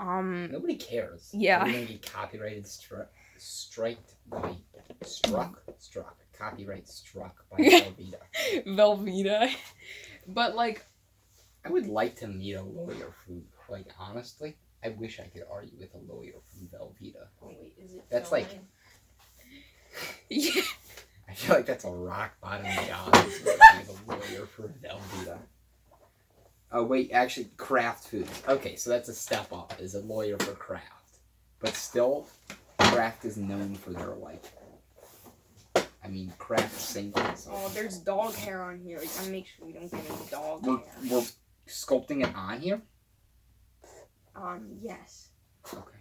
Nobody cares. Yeah. We're gonna get copyrighted copyright struck by Velveeta. Velveeta. But like, I would like to meet a lawyer who, like, honestly, I wish I could argue with a lawyer from Velveeta. oh wait, is it? That's filming? like, Yeah. I feel like that's a rock bottom job. Is a lawyer for Velveeta. Oh wait, actually, Kraft Foods. Okay, so that's a step up. Is a lawyer for Kraft, but still, Kraft is known for their Kraft singles. Oh, there's dog hair on here. We gotta make sure we don't get any dog We're hair. sculpting it on here. Yes. Okay.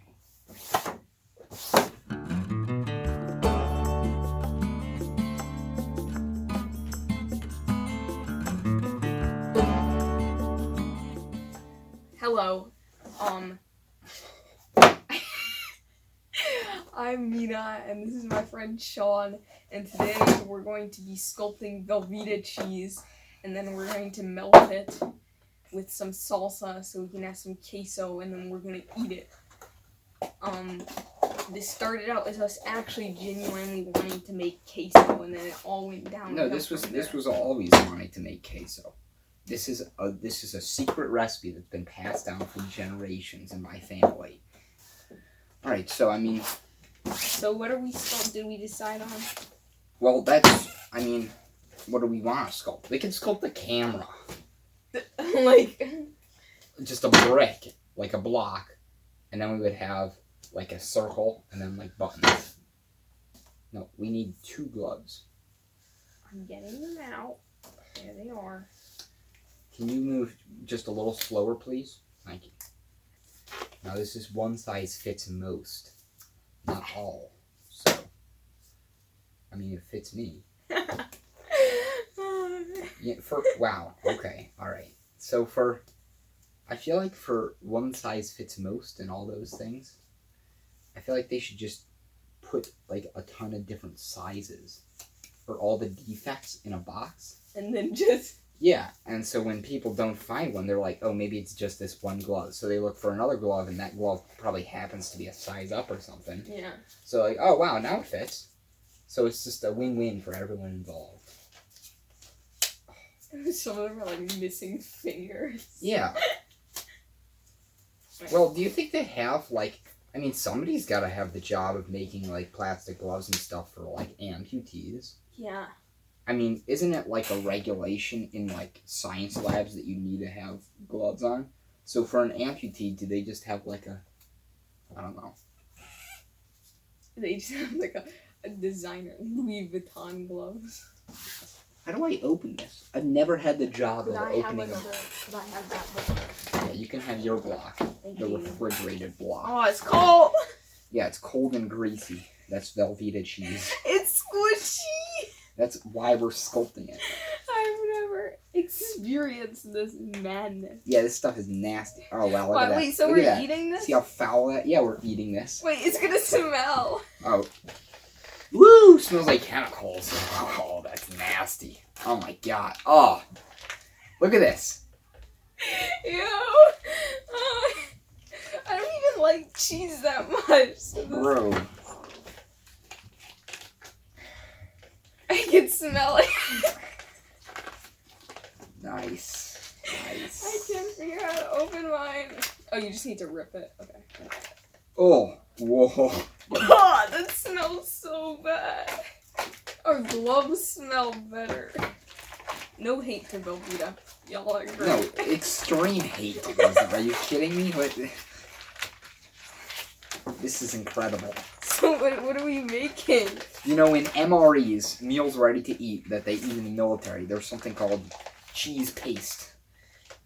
Hello. I'm Mina, and this is my friend Sean, and today we're going to be sculpting Velveeta cheese, and then we're going to melt it with some salsa so we can have some queso, and then we're going to eat it. This started out as us actually genuinely wanting to make queso, and then it all went down. No, this was always wanting to make queso. This is a secret recipe that's been passed down for generations in my family. All right, so So what are we did we decide on? Well, what do we want to sculpt? We can sculpt a camera. Like, just a brick, like a block, and then we would have like a circle and then like buttons. No, we need 2 gloves. I'm getting them out. There they are. Can you move just a little slower, please? Thank you. Now this is one size fits most, not all. So, it fits me. Yeah. Wow. Okay. All right. So I feel like for one size fits most and all those things, I feel like they should just put like a ton of different sizes for all the defects in a box. And then just... Yeah, and so when people don't find one, they're like, oh, maybe it's just this one glove. So they look for another glove, and that glove probably happens to be a size up or something. Yeah. So like, oh, wow, now it fits. So it's just a win-win for everyone involved. Some of them are like missing fingers. Yeah. Well, do you think they have somebody's got to have the job of making like plastic gloves and stuff for like amputees? Yeah. Isn't it like a regulation in like science labs that you need to have gloves on? So for an amputee, do they just have like I don't know. They just have like a designer Louis Vuitton gloves. How do I open this? I've never had the job of opening it. Could I have that block? Yeah, you can have your block. The refrigerated block. Oh, it's cold! Yeah, it's cold and greasy. That's Velveeta cheese. It's squishy! That's why we're sculpting it. I've never experienced this madness. Yeah, this stuff is nasty. Oh, wow, look at that. Wait, so look we're eating this? See how foul that? Yeah, we're eating this. Wait, it's gonna smell. Oh. Woo! Smells like chemicals. Oh, that's nasty. Oh, my God. Oh. Look at this. Ew. I don't even like cheese that much. So Bro. I can smell it. Nice. I can't figure out how to open mine. Oh, you just need to rip it. Okay. Oh. Whoa. Oh, that smells so bad. Our gloves smell better. No hate to Velveeta. Y'all are great. No, extreme hate. Are you kidding me? This is incredible. So what are we making? In MREs, meals ready to eat, that they eat in the military, there's something called cheese paste.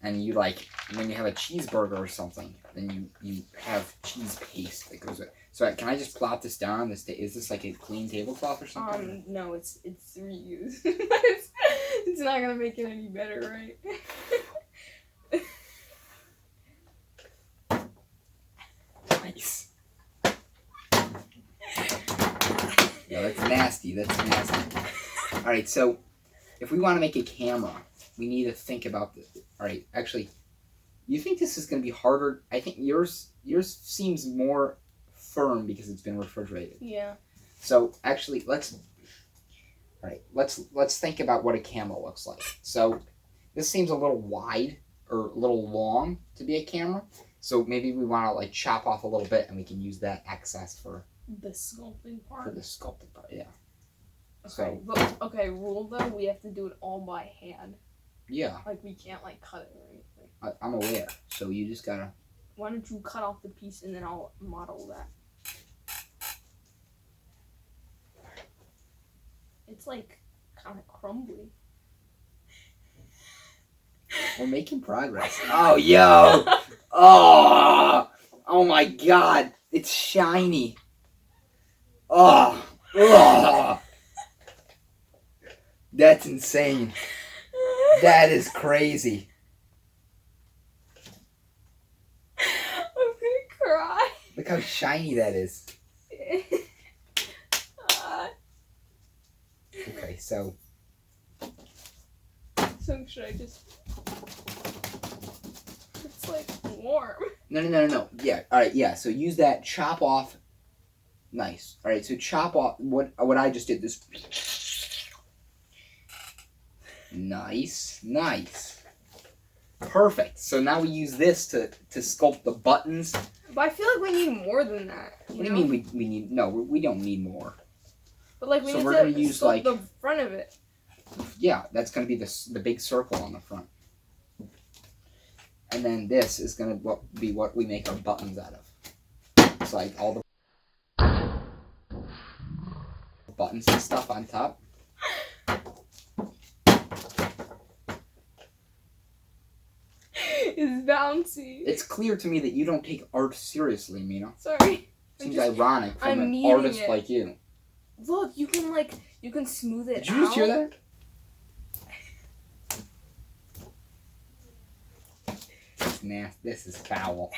And you when you have a cheeseburger or something, then you have cheese paste that goes with it. So can I just plop this down? Is this like a clean tablecloth or something? No, it's reused. It's not gonna make it any better, right? Nice. Yeah, that's nasty. Alright, so if we want to make a camera, we need to think about this. Alright, actually, you think this is going to be harder? I think yours yours seems more firm because it's been refrigerated. Yeah. So actually, let's think about what a camera looks like. So this seems a little wide or a little long to be a camera. So maybe we want to like chop off a little bit, and we can use that excess for the sculpting part. For the sculpting part, yeah. Okay, but rule though, we have to do it all by hand. Yeah. Like we can't like cut it or anything. I'm aware. So you just gotta. Why don't you cut off the piece and then I'll model that. It's like kind of crumbly. We're making progress. Oh, yo! Oh my God! It's shiny. Oh, that's insane. That is crazy. I'm gonna cry. Look how shiny that is. Okay, so should I just? It's like warm. No. Yeah. All right. Yeah. So use that. Chop off. Nice. All right. So chop off what I just did. This. Nice. Perfect. So now we use this to sculpt the buttons. But I feel like we need more than that. What do you mean we need? No, we don't need more. But like we need to use like the front of it. Yeah, that's gonna be the big circle on the front. And then this is gonna be what we make our buttons out of. It's like all the buttons and stuff on top. It's bouncy. It's clear to me that you don't take art seriously, Mina. Sorry. Seems ironic from an artist like you. Look, you can smooth it out. Did you just hear that? It's nasty. This is foul.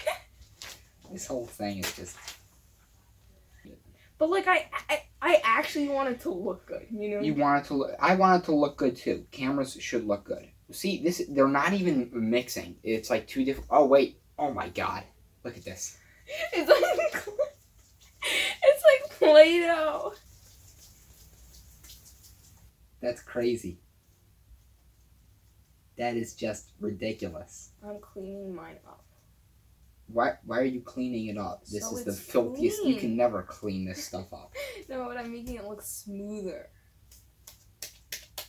This whole thing is just. But like I actually want it to look good, you know. You want it to look. I want it to look good too. Cameras should look good. See, they're not even mixing. It's like two different. Oh wait. Oh my God. Look at this. It's like Play-Doh. That's crazy. That is just ridiculous. I'm cleaning mine up. Why are you cleaning it up? This So is the it's filthiest. clean. You can never clean this stuff up. No, but I'm making it look smoother.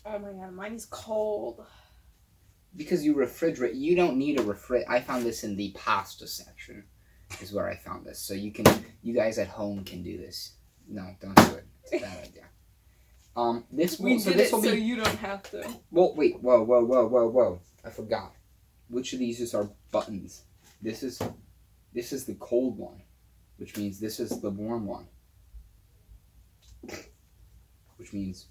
Oh my God, mine is cold. Because you refrigerate. You don't need a refrigerate. I found this in the pasta section. Is where I found this. So you guys at home can do this. No, don't do it. It's a bad idea. So you don't have to. Well, wait. Whoa. I forgot. Which of these is our buttons? This is the cold one, which means this is the warm one. Which means.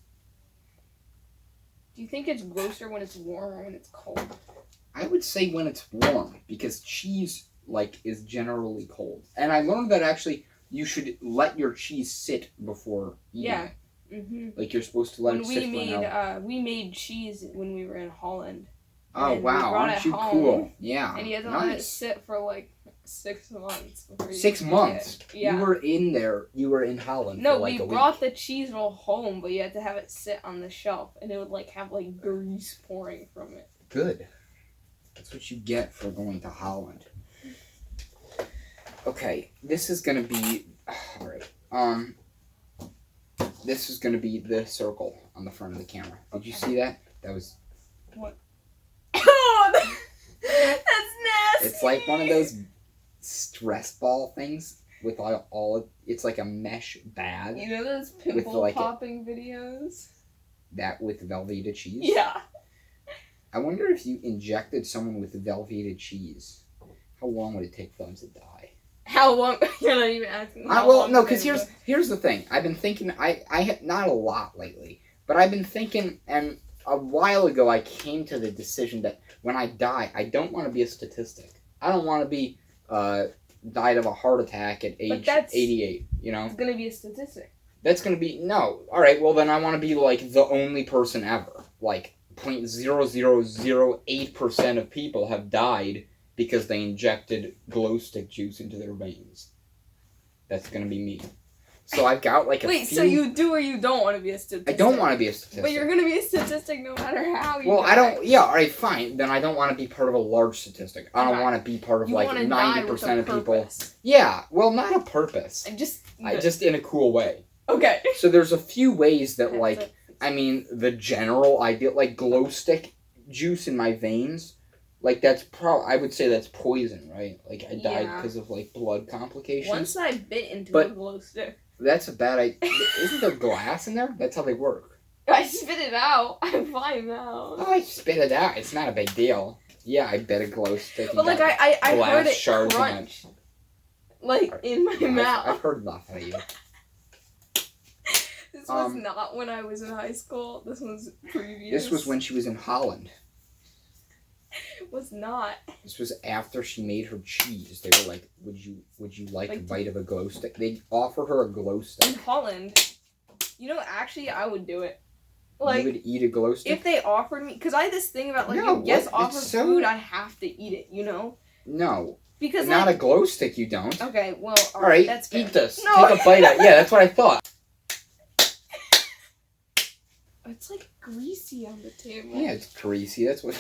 Do you think it's grosser when it's warm or when it's cold? I would say when it's warm, because cheese is generally cold. And I learned that actually you should let your cheese sit before eating it. Mm-hmm. Like you're supposed to let it sit for an hour. We made cheese when we were in Holland. Oh wow, aren't you cool? Yeah. And you had to let it sit for like 6 months. 6 months? Yeah. You were in there, you were in Holland No, for like a week. we brought the cheese roll home, but you had to have it sit on the shelf, and it would have grease pouring from it. Good. That's what you get for going to Holland. Okay, this is gonna be, alright, this is gonna be the circle on the front of the camera. Did you see that? That was... What? Oh, that's nasty! It's like one of those stress ball things with it's like a mesh bag. You know those pimple popping videos? That with Velveeta cheese? Yeah. I wonder if you injected someone with Velveeta cheese, how long would it take for them to die? How long? You're not even asking. No, because here's the thing. I've been thinking. I have not a lot lately, but I've been thinking, and a while ago I came to the decision that when I die, I don't want to be a statistic. I don't want to be died of a heart attack at age 88. You know, it's gonna be a statistic. That's gonna be no. All right, well then I want to be the only person ever. 0.0008% of people have died because they injected glow stick juice into their veins. That's gonna be me. So I've got like a Wait, few... so you do or you don't want to be a statistic? I don't want to be a statistic. But you're going to be a statistic no matter how you Well, die. I don't... Yeah, alright, fine. Then I don't want to be part of a large statistic. I don't want to be part of, you like, 90% of people. Yeah, well, not a purpose. Just in a cool way. Okay. So there's a few ways that, like... I mean, the general idea... Like, glow stick juice in my veins... Like, that's I would say that's poison, right? Like, I died because of, like, blood complications. Once I bit into a glow stick. That's a bad idea. Isn't there glass in there? That's how they work. I spit it out. I'm fine now. Oh, I spit it out. It's not a big deal. Yeah, I bit a glow stick. But, like, I heard it shards crunch. Like, in my mouth. I've heard enough out of you. This was not when I was in high school. This was previous. This was when she was in Holland. Was not. This was after she made her cheese. They were like, would you like a bite of a glow stick? They'd offer her a glow stick. In Holland. You know, actually, I would do it. Like, you would eat a glow stick? If they offered me... Because I had this thing about, like, if guests offer food, I have to eat it, you know? No. Because, not a glow stick, you don't. Okay, well, alright, that's fair. Eat this. No. Take a bite out. Yeah, that's what I thought. It's like greasy on the table. Yeah, it's greasy. That's what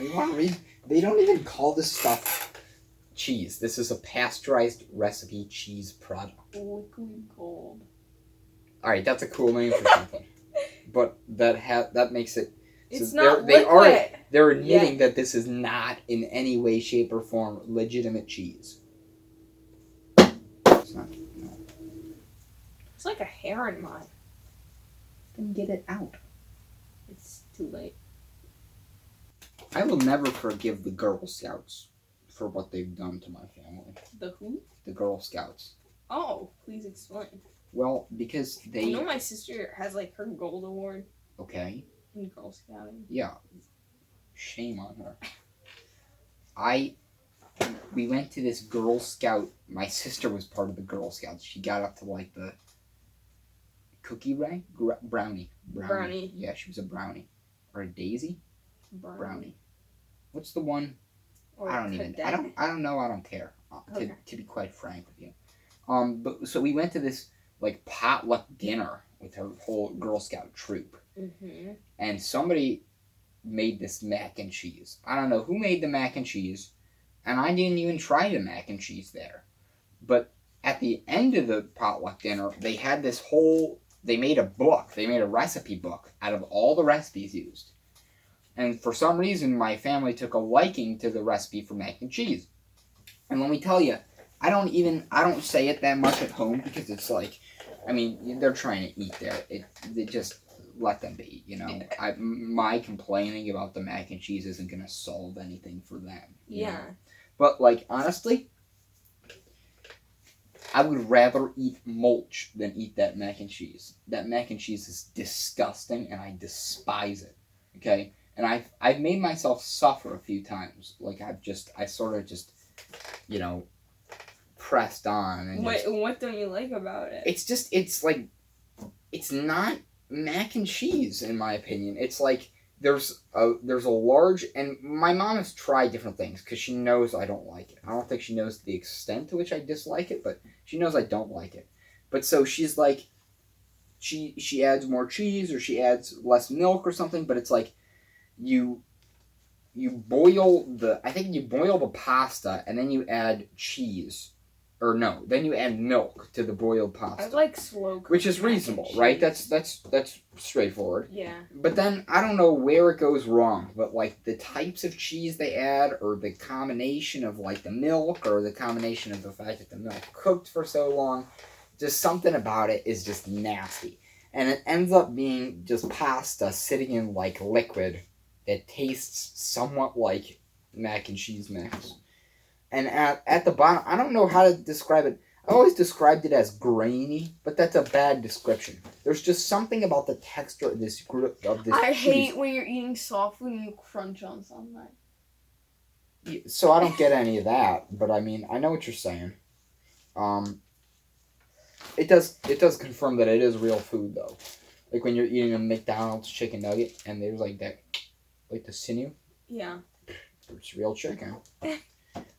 you want to read. They don't even call this stuff cheese. This is a pasteurized recipe cheese product. Liquid gold. All right, that's a cool name for something. But that makes it. It's so not liquid. They're admitting that this is not in any way, shape, or form legitimate cheese. It's not. No. It's like a hair in mine. Then get it out. It's too late. I will never forgive the Girl Scouts for what they've done to my family. The who? The Girl Scouts. Oh, please explain. Well, because they... You know my sister has, like, her gold award. Okay. In Girl Scouting. Yeah. Shame on her. We went to this Girl Scout... My sister was part of the Girl Scouts. She got up to, like, the... Cookie rank? Brownie. Yeah, she was a brownie. Or a daisy? Brownie. What's the one? Or I don't know. I don't care. Okay. To be quite frank with you. But so we went to this like potluck dinner with her whole Girl Scout troop. Mm-hmm. And somebody made this mac and cheese. I don't know who made the mac and cheese, and I didn't even try the mac and cheese there. But at the end of the potluck dinner, they had this whole... They made a book. They made a recipe book out of all the recipes used. And for some reason, my family took a liking to the recipe for mac and cheese. And let me tell you, I don't say it that much at home because it's like, I mean, they're trying to eat there. They just let them be, you know. My complaining about the mac and cheese isn't going to solve anything for them. Yeah. Know? But, like, honestly, I would rather eat mulch than eat that mac and cheese. That mac and cheese is disgusting, and I despise it. Okay? And I've made myself suffer a few times. Like, I sort of just, you know, pressed on. And what don't you like about it? It's like, it's not mac and cheese, in my opinion. It's like, there's a large, and my mom has tried different things, because she knows I don't like it. I don't think she knows the extent to which I dislike it, but she knows I don't like it. But so she's like, she adds more cheese, or she adds less milk or something, but it's like, you boil the pasta, and then you add cheese. Or no, then you add milk to the boiled pasta. I like slow cooking, which is reasonable, right? That's straightforward. Yeah. But then, I don't know where it goes wrong, but like the types of cheese they add, or the combination of like the milk, or the combination of the fact that the milk cooked for so long, just something about it is just nasty. And it ends up being just pasta sitting in like liquid that tastes somewhat like mac and cheese mix. And at the bottom, I don't know how to describe it. I always described it as grainy, but that's a bad description. There's just something about the texture of this I cheese. hate when you're eating soft food and you crunch on something. So I don't get any of that, but I mean, I know what you're saying. It does confirm that it is real food, though. Like when you're eating a McDonald's chicken nugget, and there's like that, like the sinew. Yeah. It's real chicken.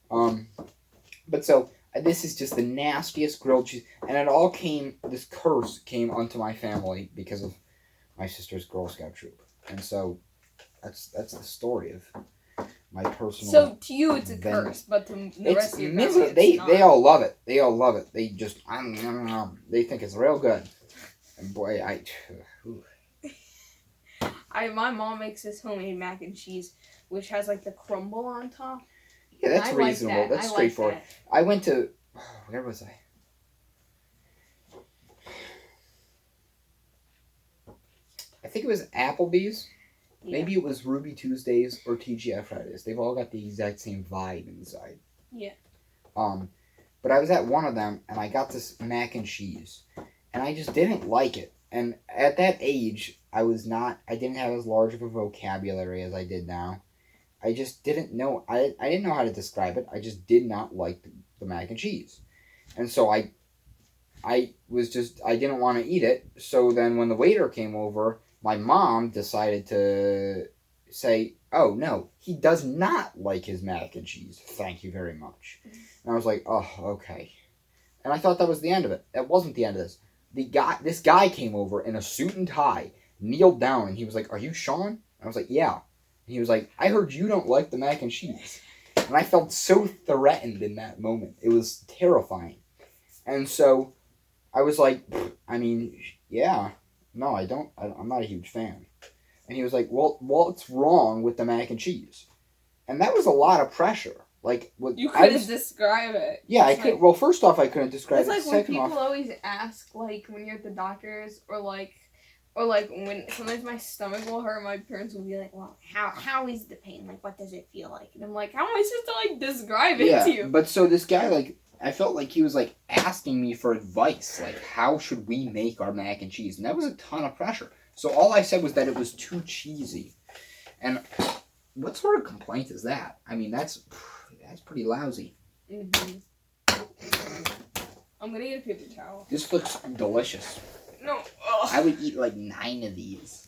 But so this is just the nastiest grilled cheese, and it all came. This curse came onto my family because of my sister's Girl Scout troop, and so that's the story of my personal. So to you, it's a curse, but to the rest of your family, they not. they all love it. They all love it. They just they think it's real good. And boy, my mom makes this homemade mac and cheese, which has like the crumble on top. Yeah, that's reasonable. Like that. That's straightforward. Like that. I went to where was I? I think it was Applebee's. Yeah. Maybe it was Ruby Tuesdays or TGI Fridays. They've all got the exact same vibe inside. Yeah. But I was at one of them and I got this mac and cheese, and I just didn't like it. And at that age, I didn't have as large of a vocabulary as I did now. I just didn't know. I didn't know how to describe it. I just did not like the mac and cheese, and so I didn't want to eat it. So then when the waiter came over, my mom decided to say, "Oh no, he does not like his mac and cheese. Thank you very much." And I was like, "Oh, okay." And I thought that was the end of it. That wasn't the end of this. This guy came over in a suit and tie, kneeled down, and he was like, "Are you Sean?" And I was like, "Yeah." And he was like, "I heard you don't like the mac and cheese." And I felt so threatened in that moment. It was terrifying. And so I was like, I mean, yeah, no, I don't. I'm not a huge fan. And he was like, well, what's wrong with the mac and cheese? And that was a lot of pressure. Like, you couldn't describe it. Yeah, I could. Well, first off, I couldn't describe it. It's like when people always ask, like, when you're at the doctor's, or like when sometimes my stomach will hurt, my parents will be like, well, how is the pain? Like, what does it feel like? And I'm like, how am I supposed to, like, describe it to you? But so this guy, like, I felt like he was, like, asking me for advice. Like, how should we make our mac and cheese? And that was a ton of pressure. So all I said was that it was too cheesy. And what sort of complaint is that? I mean, that's pretty lousy. Mm-hmm. I'm gonna get a paper towel. This looks delicious. No. Ugh. I would eat like 9 of these.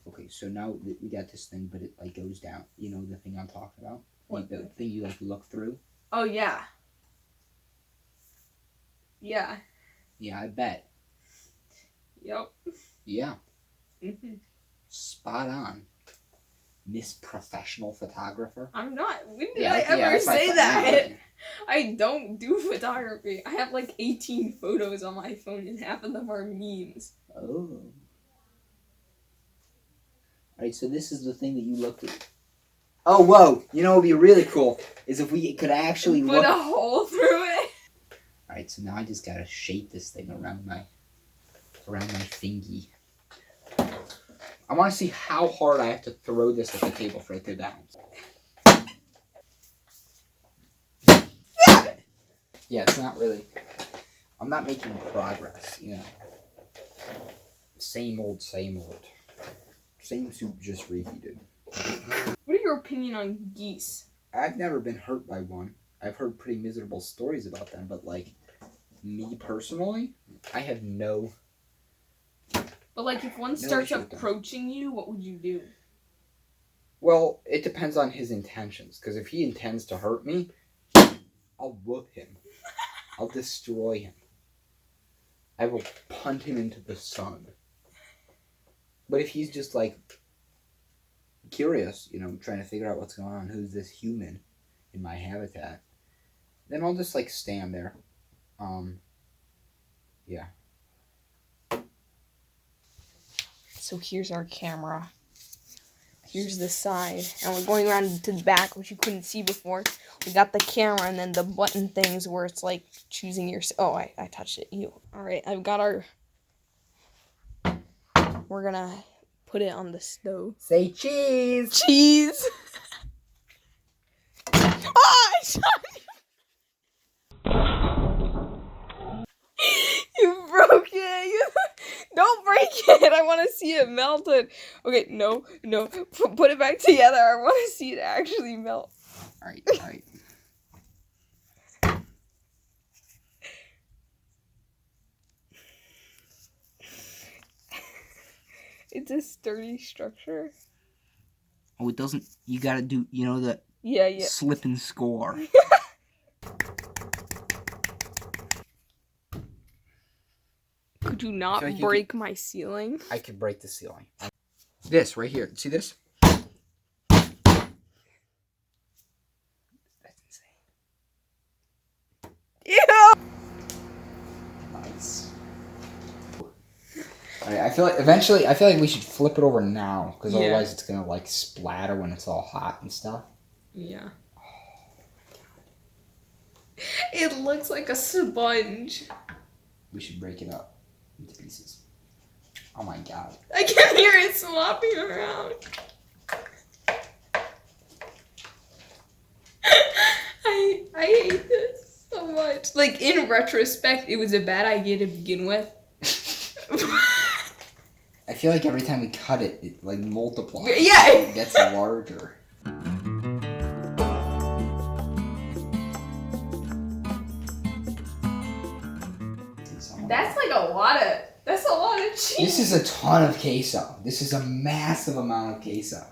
Okay, so now we got this thing, but it like goes down. You know the thing I'm talking about? What? The thing you like look through? Oh, yeah. Yeah. Yeah, I bet. Yep. Yeah. Mm-hmm. Spot on. Miss Professional Photographer. I'm not. When did I ever say that? Now. I don't do photography. I have like 18 photos on my phone and half of them are memes. Oh. Alright, so this is the thing that you looked at. Oh, whoa! You know what would be really cool is if we could actually put a hole through it. Alright, so now I just gotta shape this thing around my thingy. I want to see how hard I have to throw this at the table for it to bounce. Yeah, it's not really. I'm not making progress, you know. Same old, same old. Same soup, just reheated. What are your opinion on geese? I've never been hurt by one. I've heard pretty miserable stories about them, but like, me personally, I have no. But like, if one starts approaching you, what would you do? Well, it depends on his intentions. Because if he intends to hurt me, I'll whoop him. I'll destroy him. I will punt him into the sun. But if he's just like curious, you know, trying to figure out what's going on, who's this human in my habitat, then I'll just like stand there. Yeah. So here's our camera. Here's the side. And we're going around to the back, which you couldn't see before. We got the camera and then the button things where it's like choosing your... Oh, I touched it. You. Alright, I've got our... We're gonna put it on the stove. Say cheese! Cheese! Ah, I shot you! You broke it! Don't break it! I want to see it melted. Okay, no. Put it back together. I want to see it actually melt. Alright. It's a sturdy structure. Oh, it doesn't. You gotta do. You know the Yeah. slip and score. Could you not like break my ceiling? I could break the ceiling. This right here. See this? That's insane. Ew! Nice. Alright, I feel like we should flip it over now, because otherwise it's gonna like splatter when it's all hot and stuff. Yeah. It looks like a sponge. We should break it up into pieces. Oh my god. I can hear it slopping around. I hate this so much. Like, in retrospect, it was a bad idea to begin with. I feel like every time we cut it, it like multiplies. Yeah. It gets larger. That's a lot of cheese. This is a ton of queso. This is a massive amount of queso.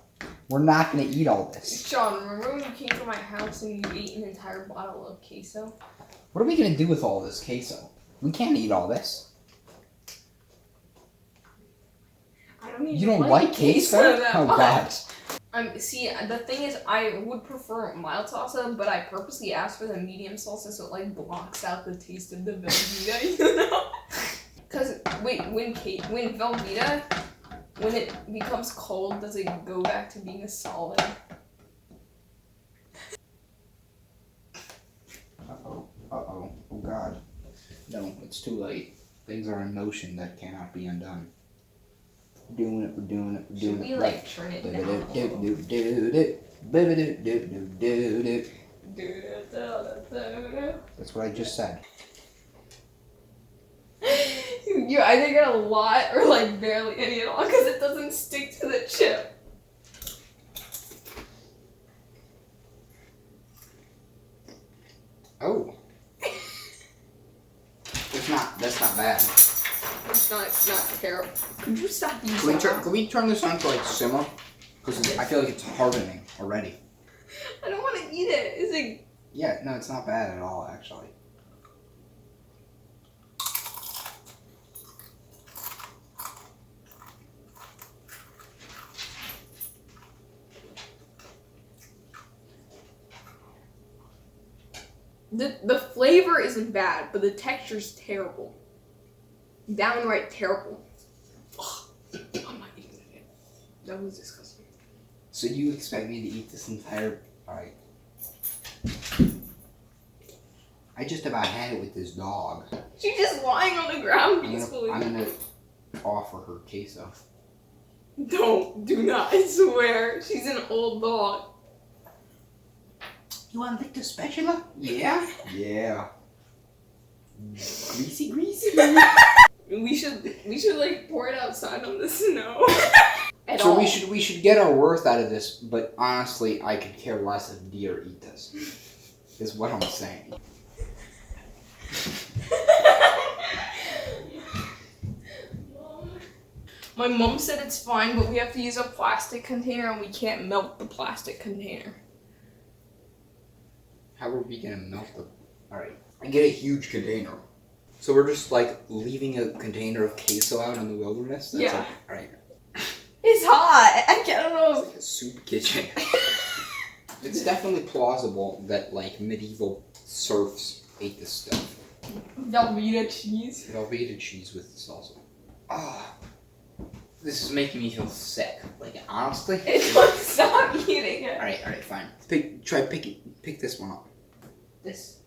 We're not gonna eat all this. Sean, remember when you came to my house and you ate an entire bottle of queso? What are we gonna do with all this queso? We can't eat all this. I don't even You don't like queso? that Oh much. god. See, the thing is, I would prefer mild salsa, but I purposely asked for the medium salsa so it like blocks out the taste of the Velveeta, you know? Cause wait, when Velveeta, when it becomes cold, does it go back to being a solid? Uh-oh. Uh-oh. Oh god. No, it's too late. Things are in motion that cannot be undone. We're doing it. Should we like turn it down? That's what I just said. You either get a lot or like barely any at all because it doesn't stick to the chip. Oh. That's not bad. It's not terrible. Could you stop using Can we turn this on to like simmer? Because I feel like it's hardening already. I don't want to eat it. Is it? Yeah, no, it's not bad at all, actually. The flavor isn't bad, but the texture's terrible. Downright terrible. I'm not eating it. That was disgusting. So you expect me to eat this entire... Alright. I just about had it with this dog. She's just lying on the ground peacefully. I'm gonna offer her queso. Do not, I swear. She's an old dog. You want to lick the spatula? Yeah? Yeah. Greasy. We should like pour it outside on the snow. So we should get our worth out of this, but honestly, I could care less if deer eat this. Is what I'm saying. My mom said it's fine, but we have to use a plastic container and we can't melt the plastic container. How are we gonna melt the... Alright, I get a huge container. So we're just like leaving a container of queso out in the wilderness? That's Yeah. Like, alright. It's hot. I don't know. It's like a soup kitchen. It's definitely plausible that like medieval serfs ate this stuff. Velveeta cheese. Velveeta cheese with salsa. Ah, this is making me feel sick. Like honestly. Stop eating it. Alright, fine. Pick this one up. This.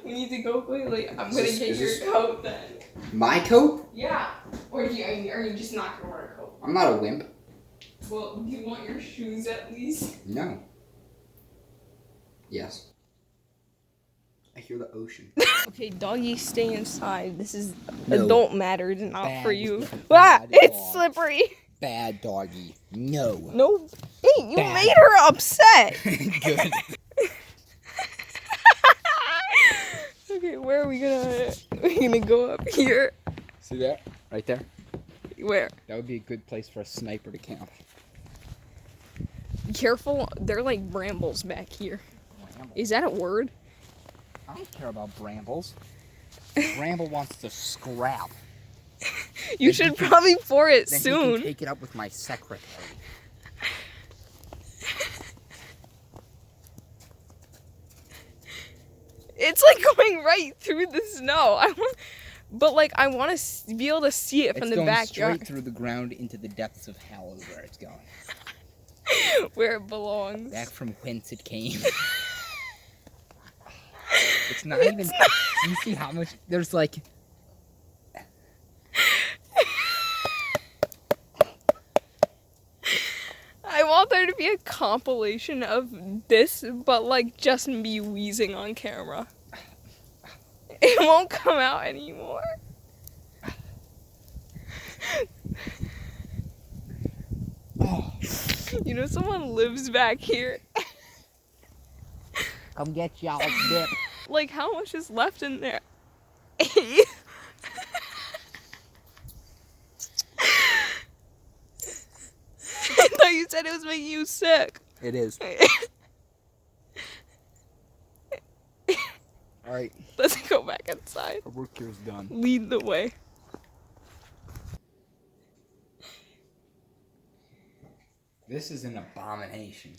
We need to go quickly. I'm gonna get your coat then. My coat? Yeah. Or are you just not gonna wear a coat? I'm not a wimp. Well, do you want your shoes at least? No. Yes. I hear the ocean. Okay, doggy, stay inside. This is No. adult matters, not Bad. for you. Bad It's dog. slippery. Bad doggy. No. No. Hey, you Bad. made her upset. Good. where are we gonna? We're gonna go up here. See that? Right there? Where? That would be a good place for a sniper to camp. Be careful, they're like brambles back here. Bramble. Is that a word? I don't care about brambles. Bramble wants to scrap. You should probably pour it Then soon. he can take it up with my secretary. It's like going right through the snow. I want to be able to see it from the backyard. It's going straight through the ground into the depths of hell is where it's going. Where it belongs. Back from whence it came. It's not even... You see how much... There's like... I want there to be a compilation of this, but like just me wheezing on camera. It won't come out anymore. Oh. You know, someone lives back here. Come get y'all dip. Like, how much is left in there? I thought you said it was making you sick. It is. Alright. Let's go back inside. Our work here is done. Lead the way. This is an abomination.